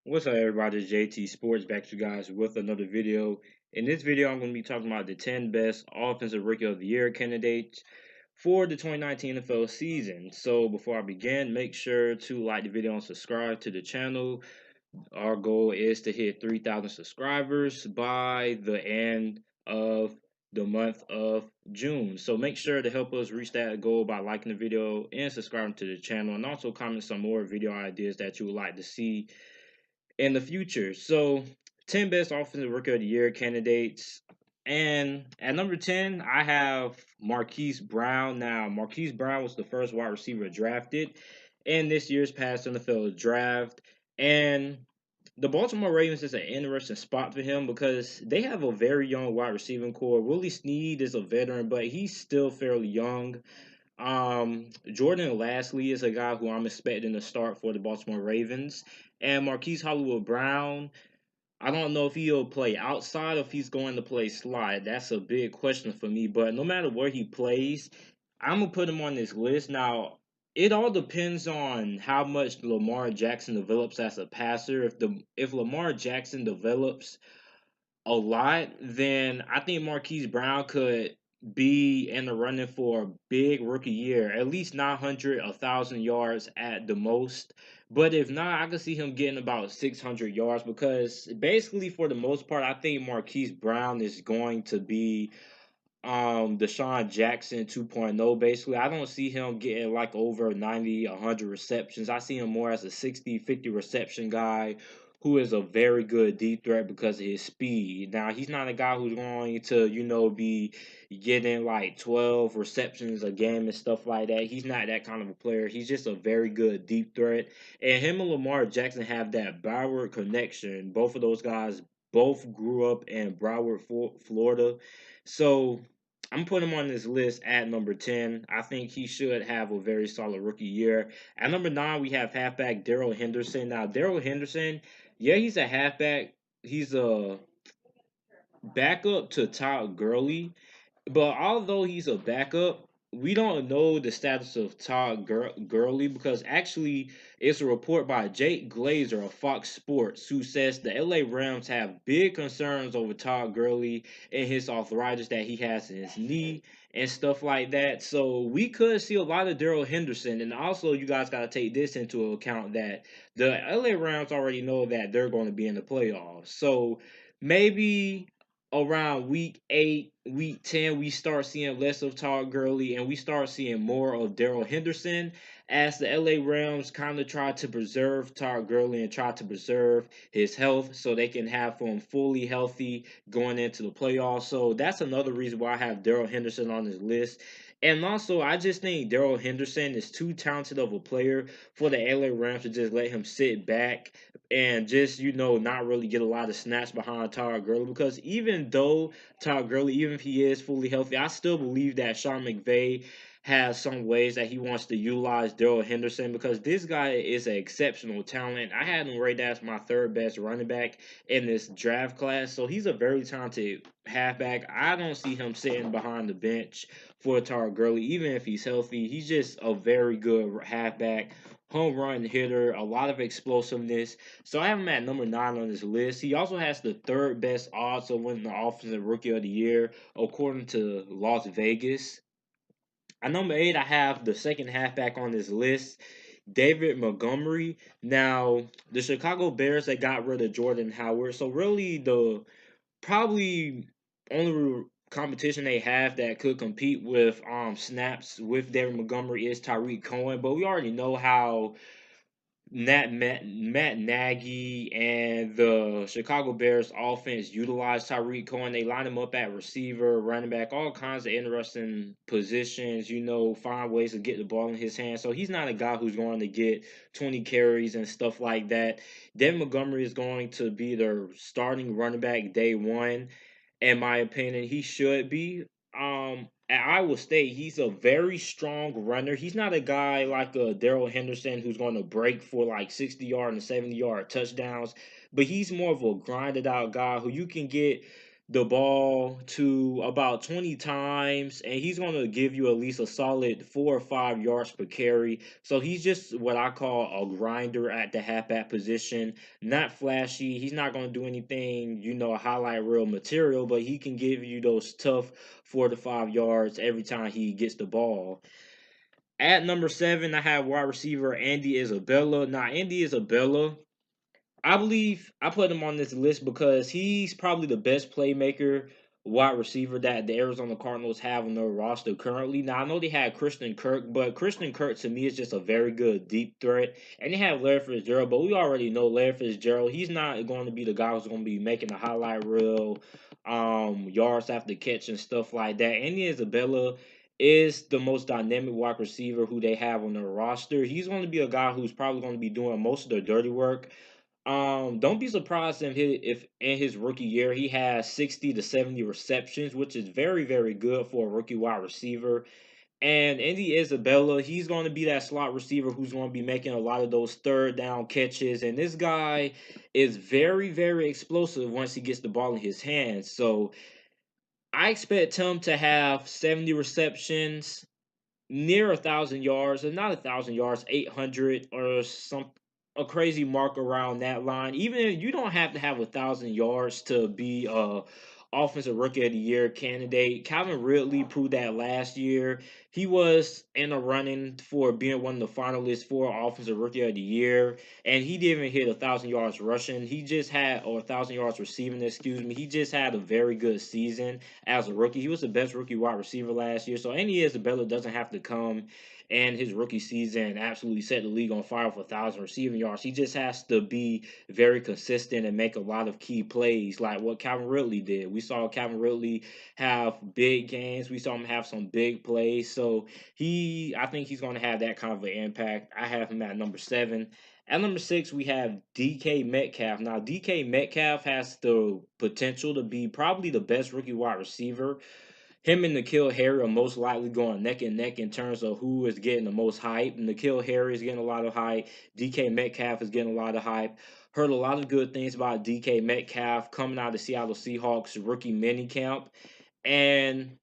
What's up, everybody? It's JT Sports back to you guys with another video. In this video, I'm going to be talking about the 10 best Offensive Rookie of the Year candidates for the 2019 NFL season. So, before I begin, make sure to like the video and subscribe to the channel. Our goal is to hit 3,000 subscribers by the end of the month of June. So, make sure to help us reach that goal by liking the video and subscribing to the channel, and also comment some more video ideas that you would like to see in the future. So, 10 best offensive rookie of the year candidates. And at number 10, I have Marquis Brown. Now, Marquis Brown was the first wide receiver drafted in this year's past NFL draft. And the Baltimore Ravens is an interesting spot for him because they have a very young wide receiving core. Willie Snead is a veteran, but he's still fairly young. Jordan Lastly is a guy who I'm expecting to start for the Baltimore Ravens. And Marquise Hollywood Brown, I don't know if he'll play outside or if he's going to play slide. That's a big question for me. But no matter where he plays, I'm gonna put him on this list. Now, it all depends on how much Lamar Jackson develops as a passer. If Lamar Jackson develops a lot, then I think Marquise Brown could be in the running for a big rookie year, at least 900, 1,000 yards at the most. But if not, I could see him getting about 600 yards because basically, for the most part, I think Marquise Brown is going to be Deshaun Jackson 2.0. Basically, I don't see him getting like over 90, 100 receptions. I see him more as a 60, 50 reception guy who is a very good deep threat because of his speed. Now, he's not a guy who's going to, be getting like 12 receptions a game and stuff like that. He's not that kind of a player. He's just a very good deep threat. And him and Lamar Jackson have that Broward connection. Both of those guys both grew up in Broward, Florida. So I'm putting him on this list at number 10. I think he should have a very solid rookie year. At number 9, we have halfback Darryl Henderson. Now, Darryl Henderson, yeah, he's a halfback. He's a backup to Todd Gurley. But although he's a backup, we don't know the status of Todd Gurley because actually it's a report by Jake Glazer of Fox Sports who says the LA Rams have big concerns over Todd Gurley and his arthritis that he has in his knee and stuff like that. So we could see a lot of Darrell Henderson. And also, you guys got to take this into account that the LA Rams already know that they're going to be in the playoffs. So maybe around week 8, week 10, we start seeing less of Todd Gurley and we start seeing more of Darrell Henderson as the LA Rams kind of try to preserve Todd Gurley and try to preserve his health so they can have him fully healthy going into the playoffs. So that's another reason why I have Darrell Henderson on this list. And also, I just think Darrell Henderson is too talented of a player for the LA Rams to just let him sit back and just not really get a lot of snaps behind Todd Gurley because even though Todd Gurley, even if he is fully healthy, I still believe that Sean McVay has some ways that he wants to utilize Darrell Henderson because this guy is an exceptional talent. I had him rated as my third best running back in this draft class, so he's a very talented halfback. I don't see him sitting behind the bench for Todd Gurley, even if he's healthy. He's just a very good halfback, home run hitter, a lot of explosiveness. So I have him at number 9 on this list. He also has the third best odds of winning the Offensive Rookie of the Year, according to Las Vegas. At number 8, I have the second halfback on this list, David Montgomery. Now, the Chicago Bears, they got rid of Jordan Howard. So really the probably only competition they have that could compete with snaps with David Montgomery is Tyreek Cohen, but we already know how Matt Nagy and the Chicago Bears offense utilize Tyreek Cohen. They line him up at receiver, running back, all kinds of interesting positions, find ways to get the ball in his hands. So he's not a guy who's going to get 20 carries and stuff like that. David Montgomery is going to be their starting running back day one. In my opinion, he should be. At Iowa State, he's a very strong runner. He's not a guy like a Darrell Henderson who's going to break for like 60-yard and 70-yard touchdowns, but he's more of a grinded out guy who you can get the ball to about 20 times, and he's going to give you at least a solid 4 or 5 yards per carry. So he's just what I call a grinder at the halfback position. Not flashy. He's not going to do anything, highlight reel material, but he can give you those tough 4 to 5 yards every time he gets the ball. At number 7, I have wide receiver Andy Isabella. Now, Andy Isabella, I believe I put him on this list because he's probably the best playmaker wide receiver that the Arizona Cardinals have on their roster currently. Now I know they had Christian Kirk, but Christian Kirk to me is just a very good deep threat. And they have Larry Fitzgerald, but we already know Larry Fitzgerald. He's not going to be the guy who's going to be making a highlight reel, yards after catch and stuff like that. Andy Isabella is the most dynamic wide receiver who they have on their roster. He's going to be a guy who's probably going to be doing most of their dirty work. Don't be surprised if in his rookie year he has 60 to 70 receptions, which is very, very good for a rookie wide receiver. And Andy Isabella, he's going to be that slot receiver who's going to be making a lot of those third down catches. And this guy is very, very explosive once he gets the ball in his hands. So I expect him to have 70 receptions, near 1,000 yards, or not 1,000 yards, 800 or some a crazy mark around that line. Even if you don't have to have 1,000 yards to be a offensive rookie of the year candidate. Calvin Ridley proved that last year. He was in a running for being one of the finalists for offensive rookie of the year, and he didn't even hit 1,000 yards rushing. He just had, or 1,000 yards receiving, excuse me. He just had a very good season as a rookie. He was the best rookie wide receiver last year. So Andy Isabella doesn't have to come and his rookie season absolutely set the league on fire for 1,000 receiving yards. He just has to be very consistent and make a lot of key plays like what Calvin Ridley did. We saw Calvin Ridley have big games. We saw him have some big plays. So I think he's going to have that kind of an impact. I have him at number 7. At number 6, we have DK Metcalf. Now, DK Metcalf has the potential to be probably the best rookie wide receiver. Him and N'Keal Harry are most likely going neck and neck in terms of who is getting the most hype. N'Keal Harry is getting a lot of hype. DK Metcalf is getting a lot of hype. Heard a lot of good things about DK Metcalf coming out of the Seattle Seahawks rookie minicamp. And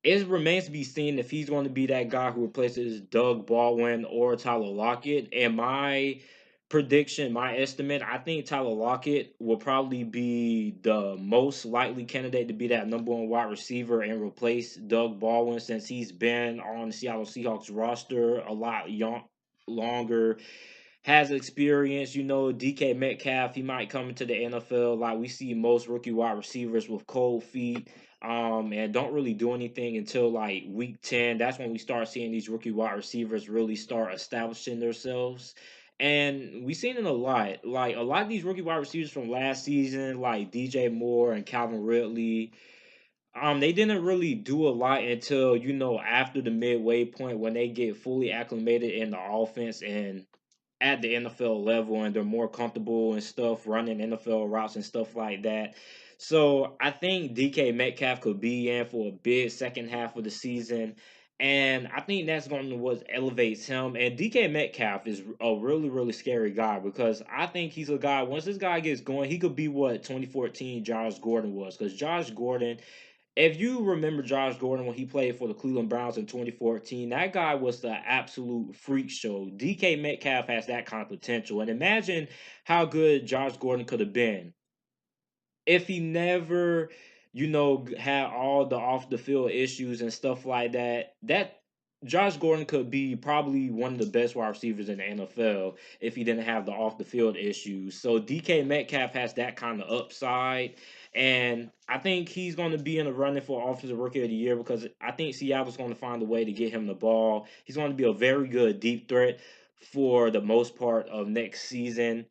it remains to be seen if he's going to be that guy who replaces Doug Baldwin or Tyler Lockett. And my prediction, my estimate, I think Tyler Lockett will probably be the most likely candidate to be that number 1 wide receiver and replace Doug Baldwin since he's been on the Seattle Seahawks roster a lot longer, has experience. DK Metcalf, he might come into the NFL like we see most rookie wide receivers with cold feet, and don't really do anything until like week 10. That's when we start seeing these rookie wide receivers really start establishing themselves. And we've seen it a lot. Like a lot of these rookie wide receivers from last season, like DJ Moore and Calvin Ridley, they didn't really do a lot until, after the midway point when they get fully acclimated in the offense and at the NFL level, and they're more comfortable and stuff running NFL routes and stuff like that. So I think DK Metcalf could be in for a big second half of the season. And I think that's going to what elevates him. And DK Metcalf is a really, really scary guy because I think he's a guy, once this guy gets going, he could be what 2014 Josh Gordon was. Because Josh Gordon, if you remember Josh Gordon when he played for the Cleveland Browns in 2014, that guy was the absolute freak show. DK Metcalf has that kind of potential. And imagine how good Josh Gordon could have been if he never, had all the off the field issues and stuff like that. That Josh Gordon could be probably one of the best wide receivers in the NFL if he didn't have the off the field issues. So DK Metcalf has that kind of upside. And I think he's going to be in the running for Offensive Rookie of the Year because I think Seattle's going to find a way to get him the ball. He's going to be a very good deep threat for the most part of next season.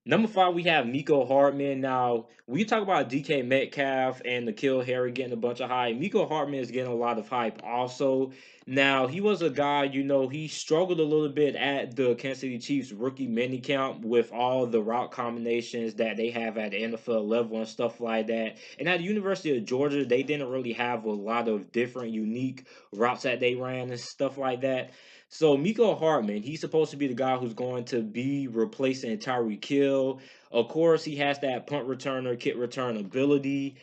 Number 5, we have Nikko Hartman. Now, we talk about DK Metcalf and N'Keal Harry getting a bunch of hype. Nikko Hartman is getting a lot of hype also. Now, he was a guy, he struggled a little bit at the Kansas City Chiefs rookie minicamp with all the route combinations that they have at the NFL level and stuff like that. And at the University of Georgia, they didn't really have a lot of different unique routes that they ran and stuff like that. So Nikko Hartman, he's supposed to be the guy who's going to be replacing Tyreek Hill. Of course, he has that punt returner, kick return ability.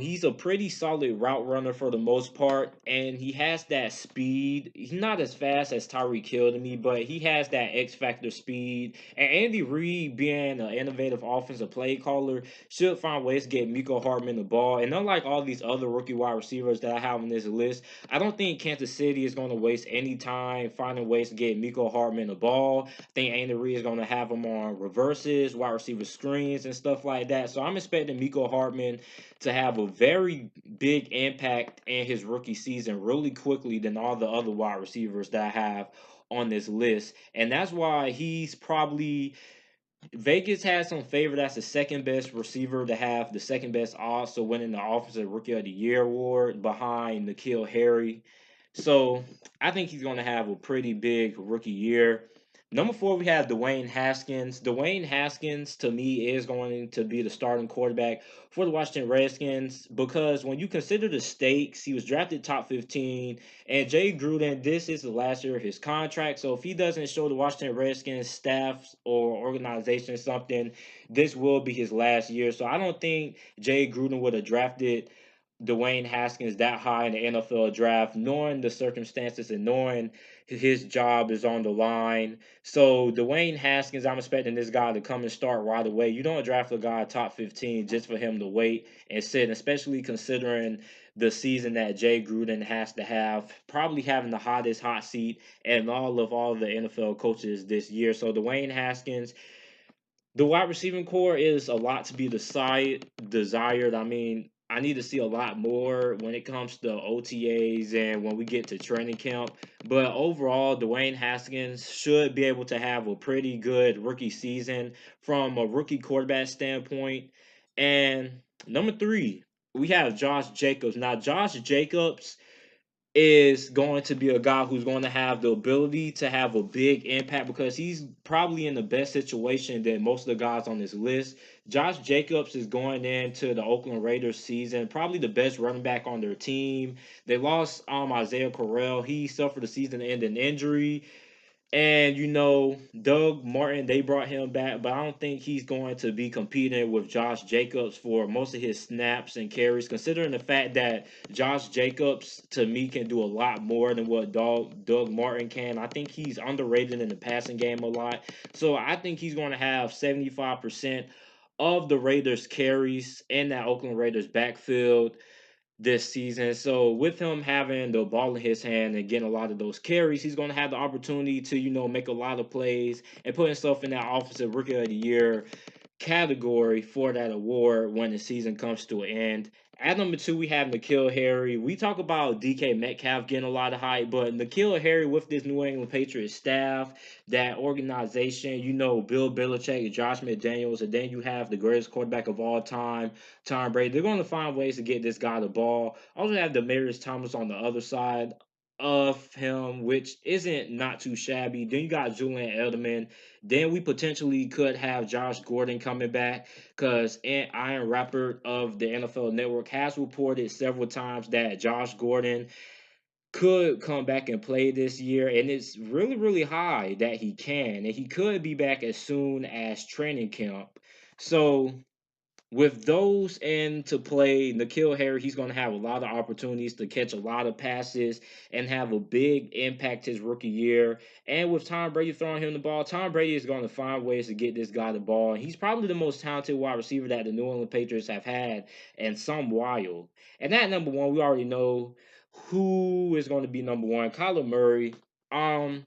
He's a pretty solid route runner for the most part, and he has that speed. He's not as fast as Tyreek Hill to me, but he has that X factor speed. And Andy Reid, being an innovative offensive play caller, should find ways to get Miko Hartman the ball. And unlike all these other rookie wide receivers that I have on this list, I don't think Kansas City is going to waste any time finding ways to get Miko Hartman the ball. I think Andy Reid is going to have him on reverses, wide receiver screens, and stuff like that. So I'm expecting Miko Hartman to have a very big impact in his rookie season really quickly than all the other wide receivers that I have on this list. And that's why he's probably Vegas has him favored as the second best receiver to have the second best odds to winning the Offensive Rookie of the Year award behind N'Keal Harry. So I think he's going to have a pretty big rookie year. Number four, we have Dwayne Haskins. Dwayne Haskins, to me, is going to be the starting quarterback for the Washington Redskins because when you consider the stakes, he was drafted top 15, and Jay Gruden, this is the last year of his contract. So if he doesn't show the Washington Redskins staff or organization something, this will be his last year. So I don't think Jay Gruden would have drafted Dwayne Haskins that high in the NFL draft, knowing the circumstances and knowing his job is on the line. So Dwayne Haskins, I'm expecting this guy to come and start right away. You don't draft a guy top 15 just for him to wait and sit, especially considering the season that Jay Gruden has to have, probably having the hottest hot seat and all the NFL coaches this year. So Dwayne Haskins, the wide receiving core is a lot to be desired. I mean, I need to see a lot more when it comes to OTAs and when we get to training camp. But overall, Dwayne Haskins should be able to have a pretty good rookie season from a rookie quarterback standpoint. And number three, we have Josh Jacobs. Now, Josh Jacobs is going to be a guy who's going to have the ability to have a big impact because he's probably in the best situation than most of the guys on this list. Josh Jacobs is going into the Oakland Raiders season, probably the best running back on their team. They lost Isaiah Correll. He suffered a season-ending injury. And Doug Martin, they brought him back, but I don't think he's going to be competing with Josh Jacobs for most of his snaps and carries, considering the fact that Josh Jacobs, to me, can do a lot more than what Doug Martin can. I think he's underrated in the passing game a lot. So I think he's going to have 75% of the Raiders' carries in that Oakland Raiders backfield this season. So with him having the ball in his hand and getting a lot of those carries, he's going to have the opportunity to, make a lot of plays and put himself in that Offensive Rookie of the Year category for that award when the season comes to an end. At number two, we have N'Keal Harry. We talk about DK Metcalf getting a lot of hype, but N'Keal Harry with this New England Patriots staff, that organization, Bill Belichick, Josh McDaniels, and then you have the greatest quarterback of all time, Tom Brady. They're going to find ways to get this guy the ball. Also have Demaryius Thomas on the other side of him, which isn't not too shabby. Then you got Julian Edelman. Then we potentially could have Josh Gordon coming back because Ian Rappert of the NFL Network has reported several times that Josh Gordon could come back and play this year, and it's really, really high that he can, and he could be back as soon as training camp. So with those into play, N'Keal Harry, he's going to have a lot of opportunities to catch a lot of passes and have a big impact his rookie year. And with Tom Brady throwing him the ball, Tom Brady is going to find ways to get this guy the ball. He's probably the most talented wide receiver that the New England Patriots have had in some while. And at number one, we already know who is going to be number one. Colin Murray. Colin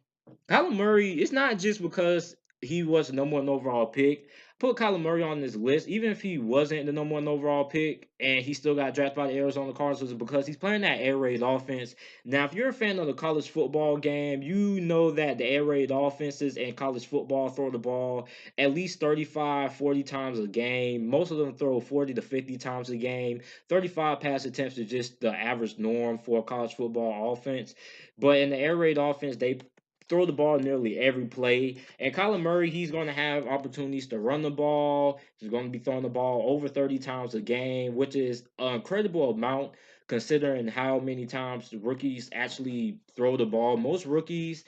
Murray, it's not just because he was the number one overall pick. Put Colin Murray on this list, even if he wasn't the number one overall pick and he still got drafted by the Arizona Cardinals, because he's playing that air raid offense. Now, if you're a fan of the college football game, you know that the air raid offenses and college football throw the ball at least 35, 40 times a game. Most of them throw 40 to 50 times a game. 35 pass attempts is just the average norm for a college football offense. But in the air raid offense, they throw the ball nearly every play. And Colin Murray, he's going to have opportunities to run the ball. He's going to be throwing the ball over 30 times a game, which is an incredible amount considering how many times the rookies actually throw the ball. Most rookies,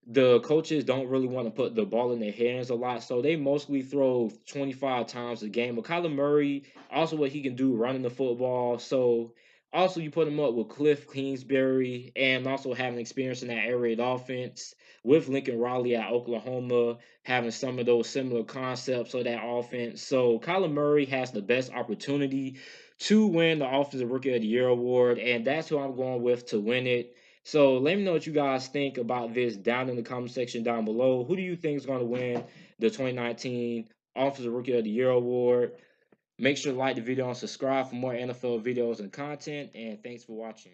the coaches don't really want to put the ball in their hands a lot, so they mostly throw 25 times a game. But Kyler Murray, also what he can do running the football. So also you put him up with Cliff Kingsbury and also having experience in that air raid offense with Lincoln Riley at Oklahoma, having some of those similar concepts of that offense. So Kyler Murray has the best opportunity to win the Offensive Rookie of the Year award, and that's who I'm going with to win it. So let me know what you guys think about this down in the comment section down below. Who do you think is going to win the 2019 Offensive Rookie of the Year award? Make sure to like the video and subscribe for more NFL videos and content. And thanks for watching.